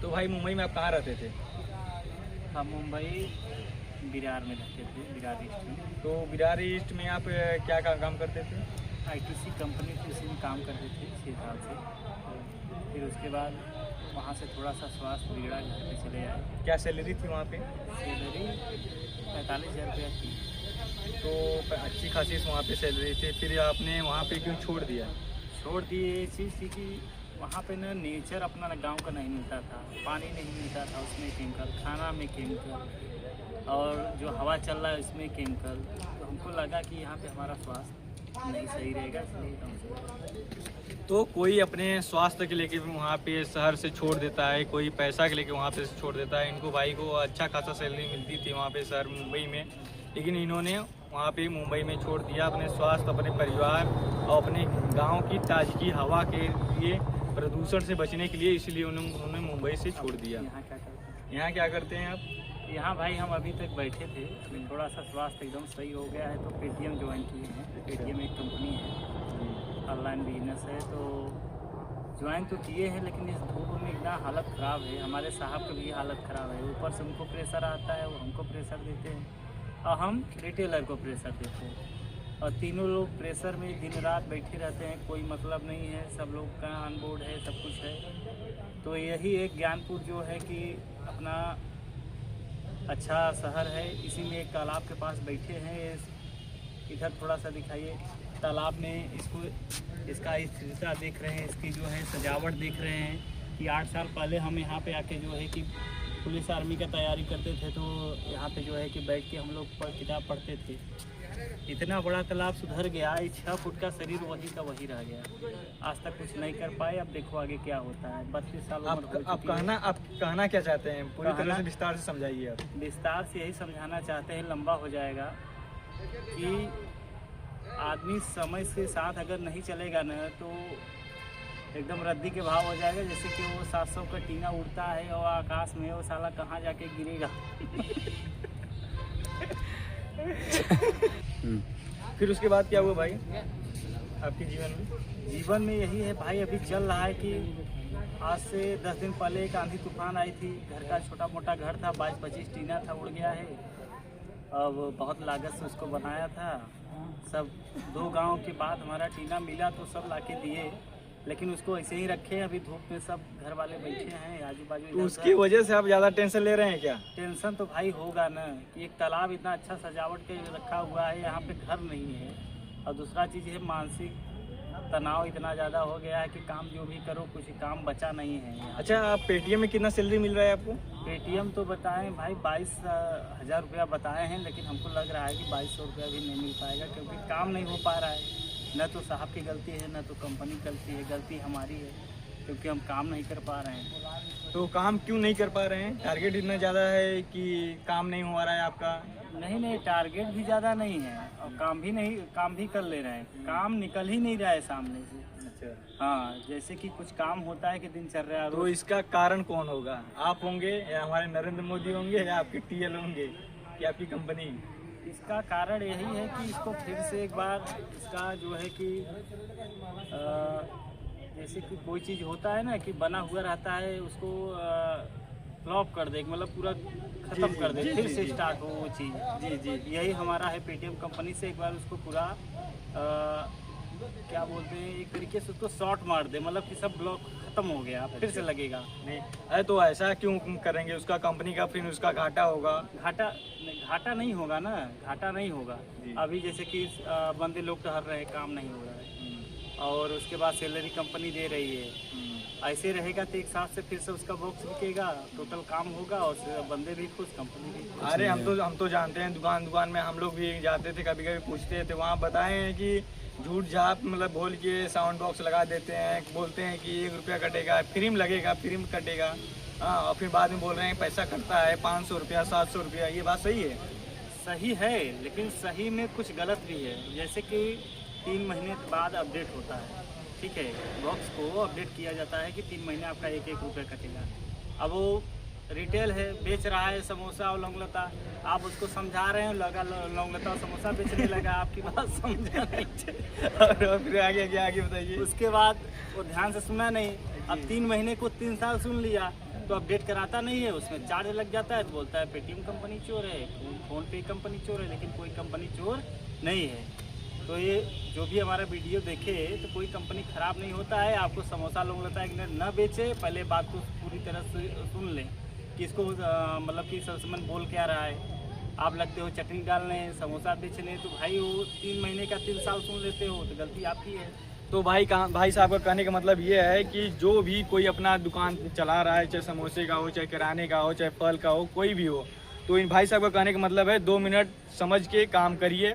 तो भाई मुंबई में आप कहाँ रहते थे? हम मुंबई विरार में रहते थे, विरार ईस्ट में। तो विरार ईस्ट में आप क्या काम करते थे? आईटीसी कंपनी थी, उसी में काम करते थे 6 साल से। फिर उसके बाद वहाँ से थोड़ा सा स्वास्थ्य बिगड़ा, घर पे चले आए। क्या सैलरी थी वहाँ पे? सैलरी 45,000 रुपया थी। तो अच्छी खासी वहाँ पे सैलरी थी, फिर आपने वहाँ पे क्यों छोड़ दिया? छोड़ दिए, ये चीज़ थी कि वहाँ पे ना नेचर अपना गांव का नहीं मिलता था, पानी नहीं मिलता था, उसमें केमिकल, खाना में केमिकल, और जो हवा चल रहा है उसमें केमिकल। तो हमको लगा कि यहाँ पे हमारा स्वास्थ्य नहीं सही रहेगा, इसलिए हम। तो कोई अपने स्वास्थ्य के लेके भी वहाँ पे शहर से छोड़ देता है, कोई पैसा के लेके वहाँ पे छोड़ देता है। इनको भाई को अच्छा खासा सैलरी मिलती थी वहाँ पे शहर मुंबई में, लेकिन इन्होंने वहाँ पे मुंबई में छोड़ दिया अपने स्वास्थ्य, अपने परिवार और अपने गांव की ताजगी हवा के लिए, प्रदूषण से बचने के लिए, इसलिए उन्होंने मुंबई से छोड़ दिया। यहाँ क्या करते हैं? यहाँ क्या करते हैं आप? यहाँ भाई हम अभी तक बैठे थे, अभी थोड़ा सा स्वास्थ्य एकदम सही हो गया है तो पेटीएम ज्वाइन किए हैं। पेटीएम एक कंपनी है, ऑनलाइन बिजनेस है, तो ज्वाइन तो किए हैं, लेकिन इस धूप में इतना हालत ख़राब है, हमारे साहब की भी हालत ख़राब है। ऊपर से उनको प्रेशर आता है, वो हमको प्रेशर देते हैं और हम रिटेलर को प्रेशर देते हैं, और तीनों लोग प्रेशर में दिन रात बैठे रहते हैं, कोई मतलब नहीं है, सब लोग का ऑन बोर्ड है, सब कुछ है। तो यही एक ज्ञानपुर जो है कि अपना अच्छा शहर है, इसी में एक तालाब के पास बैठे हैं। इधर थोड़ा सा दिखाइए, तालाब में इसका स्थिरता देख रहे हैं, इसकी जो है सजावट देख रहे हैं कि 8 साल पहले हम यहाँ पे आके जो है कि पुलिस आर्मी का तैयारी करते थे, तो यहाँ पे जो है कि बैठ के हम लोग किताब पढ़ते थे। इतना बड़ा तालाब सुधर गया, 6 फुट का शरीर वही का वही रह गया, आज तक कुछ नहीं कर पाए। अब देखो आगे क्या होता है। 32 साल उम्र हो चुकी है। आप कहना क्या चाहते हैं? पूरी तरह से विस्तार से समझाइए आप। विस्तार से यही समझाना चाहते हैं, लंबा हो जाएगा, कि आदमी समय के साथ अगर नहीं चलेगा ना तो एकदम रद्दी के भाव हो जाएगा। जैसे कि वो 700 का टीना उड़ता है और आकाश में, वो साला कहाँ जाके गिरेगा। फिर उसके बाद क्या हुआ भाई आपके जीवन में? जीवन में यही है भाई, अभी चल रहा है कि आज से 10 दिन पहले एक आंधी तूफान आई थी, घर का छोटा मोटा घर था, 22-25 टीना था, उड़ गया है। अब बहुत लागत से उसको बनाया था, सब 2 गांव के बाद हमारा टीना मिला तो सब लाके दिए, लेकिन उसको ऐसे ही रखे। अभी धूप में सब घर वाले बैठे हैं आजू बाजू। तो उसकी वजह से आप ज़्यादा टेंशन ले रहे हैं क्या? टेंशन तो भाई होगा ना, कि एक तालाब इतना अच्छा सजावट के रखा हुआ है, यहाँ पे घर नहीं है, और दूसरा चीज़ है मानसिक तनाव इतना ज़्यादा हो गया है कि काम जो भी करो कुछ काम बचा नहीं है। अच्छा, आप पेटीएम में कितना सैलरी मिल रहा है आपको? पेटीएम तो बताएं भाई 22,000 रुपया बताए हैं, लेकिन हमको लग रहा है कि 2200 रुपया भी नहीं मिल पाएगा, क्योंकि काम नहीं हो पा रहा है। न तो साहब की गलती है, न तो कंपनी की गलती है, गलती हमारी है, क्योंकि हम काम नहीं कर पा रहे हैं। तो काम क्यों नहीं कर पा रहे हैं? टारगेट इतना ज़्यादा है कि काम नहीं हो रहा है आपका? नहीं, टारगेट भी ज़्यादा नहीं है और काम भी कर ले रहे हैं, काम निकल ही नहीं रहा है सामने से। अच्छा। हाँ, जैसे कि कुछ काम होता है कि दिनचर्या। तो इसका कारण कौन होगा? आप होंगे या हमारे नरेंद्र मोदी होंगे या आपके टीएल होंगे या आपकी कंपनी? इसका कारण यही है कि इसको फिर से एक बार इसका जो है कि जैसे कि कोई चीज़ होता है ना कि बना हुआ रहता है, उसको फ्लॉप कर दे, मतलब पूरा ख़त्म कर दे, फिर से स्टार्ट हो वो चीज़। जी, यही हमारा है पेटीएम कंपनी से, एक बार उसको पूरा क्या बोलते हैं, एक तरीके से उसको शॉर्ट मार दे, मतलब कि सब ब्लॉक खत्म हो गया, फिर से लगेगा। नहीं, अरे तो ऐसा क्यों करेंगे? उसका कंपनी का फिर उसका घाटा होगा। घाटा नहीं होगा ना, घाटा नहीं होगा। अभी जैसे कि बंदे लोग टहल रहे हैं, काम नहीं हो रहा है, और उसके बाद सैलरी कंपनी दे रही है। ऐसे रहेगा तो एक साथ से फिर से उसका बॉक्स बिकेगा, टोटल काम होगा और बंदे भी खुश, कंपनी भी खुश। अरे हम तो जानते हैं, दुकान में हम लोग भी जाते थे, कभी कभी पूछते थे, वहाँ बताए हैं कि झूठ झाप मतलब बोल के साउंड बॉक्स लगा देते हैं, बोलते हैं कि 1 रुपया कटेगा, फ्री में लगेगा, फ्री में कटेगा। हाँ, और फिर बाद में बोल रहे हैं पैसा कटता है 500 रुपया 700 रुपया। ये बात सही है? सही है, लेकिन सही में कुछ गलत भी है। जैसे कि 3 महीने बाद अपडेट होता है, ठीक है, बॉक्स को अपडेट किया जाता है कि 3 महीने आपका 1-1 रुपया कटेगा। अब वो रिटेल है, बेच रहा है समोसा और लौंगलता, आप उसको समझा रहे हैं, लगा लौंगलता और समोसा बेचने लगा, आपकी बात समझा नहीं। और फिर आगे बताइए। उसके बाद वो ध्यान से सुना नहीं, अब 3 महीने को 3 साल सुन लिया, तो अपडेट कराता नहीं है, उसमें चार्ज लग जाता है तो बोलता है पेटीएम कंपनी चोर है, फ़ोन पे कंपनी चोर है, लेकिन कोई कंपनी चोर नहीं है। तो ये जो भी हमारा वीडियो देखे तो कोई कंपनी ख़राब नहीं होता है। आपको समोसा लोग लगता है कि न बेचे, पहले बात को पूरी तरह से सुन लें कि इसको मतलब कि सेल्समैन बोल क्या रहा है। आप लगते हो चटनी डालने, समोसा बेचने, तो भाई वो 3 महीने का 3 साल सुन लेते हो तो गलती आपकी है। तो भाई साहब का कहने का मतलब ये है कि जो भी कोई अपना दुकान चला रहा है, चाहे समोसे का हो, चाहे किराने का हो, चाहे फल का हो, कोई भी हो, तो इन भाई साहब का कहने का मतलब है 2 मिनट समझ के काम करिए।